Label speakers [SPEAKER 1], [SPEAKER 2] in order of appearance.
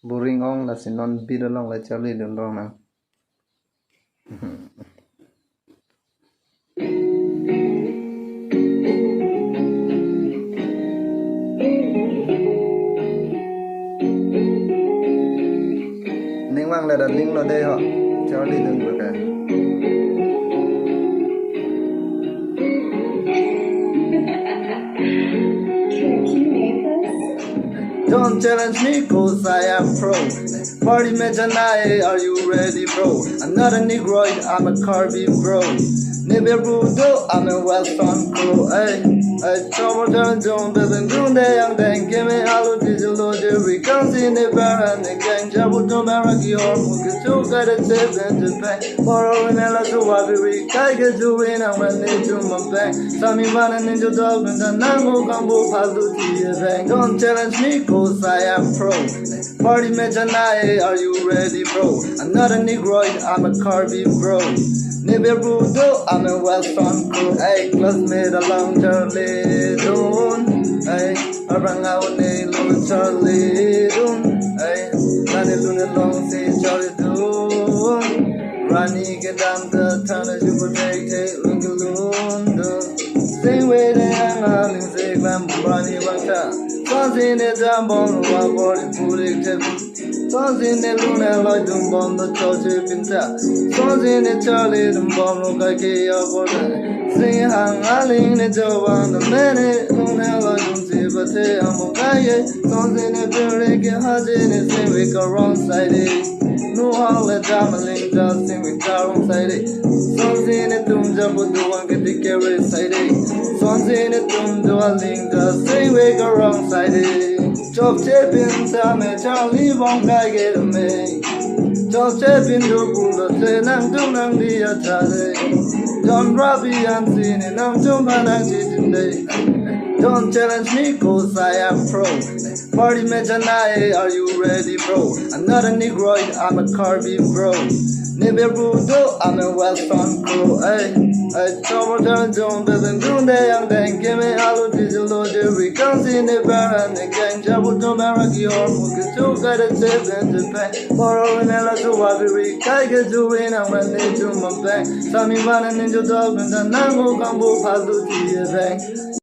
[SPEAKER 1] Boring ong là xin non bi đó long là cho đi đường rong nào. Ninh vang là đặt link vào đây họ cho đi đường được cả. Don't challenge me cause I am pro. Party Mejanai, are you ready bro? I'm not a negroid, I'm a carby bro. Nibbe Rudo, I'm a Western crew. I trouble turn John doesn't do the young thing. Give me all digital we can't see the bar and the gang. Jabu to Maraki or Mukitu got a tip in Japan. For in Ella to Wabi, I get to win and when they do my bank. Sammy man and ninja dog and the Nango Gambo Palu. Don't challenge me cause I am pro. Party Mejanai, are you ready bro? I'm not a negroid, I'm a carby bro. Nibbe Rudo, I'm a Western crew. Ay, classmate along Charlie Doon. Ay, arang out ni Lone Charlie Doon. Ay, nani Lune long si Charlie Doon. Rani get down the town as you protect it, look alone. Same way they hang out in Siglam, Rani Waka. Sons in the jambon, one body fully tip. Sons in the Luna, like the bomb, the church in town. Sons in the Charlie, the bomb, look like a border. Sing hang alling the job on the minute, Luna, like the sea, but they are Mokaye. Sons in the building, get hard in the same week around side. No how let Jamaling just sing with Tarum side. Sons in the tomb, Jabu, the one get the carry side. Sons in the tomb, do a link, just sing with around side. Chop chipping, Sammy, Charlie, won't get a me. Chop chipping, do good, say, Nang, do Nang, the Atale. John Robbie, I'm seeing it, I'm jumping today. Don't challenge me cause I am pro. Party Mejanai, are you ready bro? I'm not a negroid, I'm a carby bro. Nibbe Rudo, I'm a Western crew. I trouble turn John doesn't do the young thing. Give me all digital we can't see the bar and the gang. Jabu to Maraki or Mukitu got a tip in Japan. For in Ella to Wabi, I get to win and when they do my bank. Sammy man and ninja dog and the Nango Gambo Palu bank.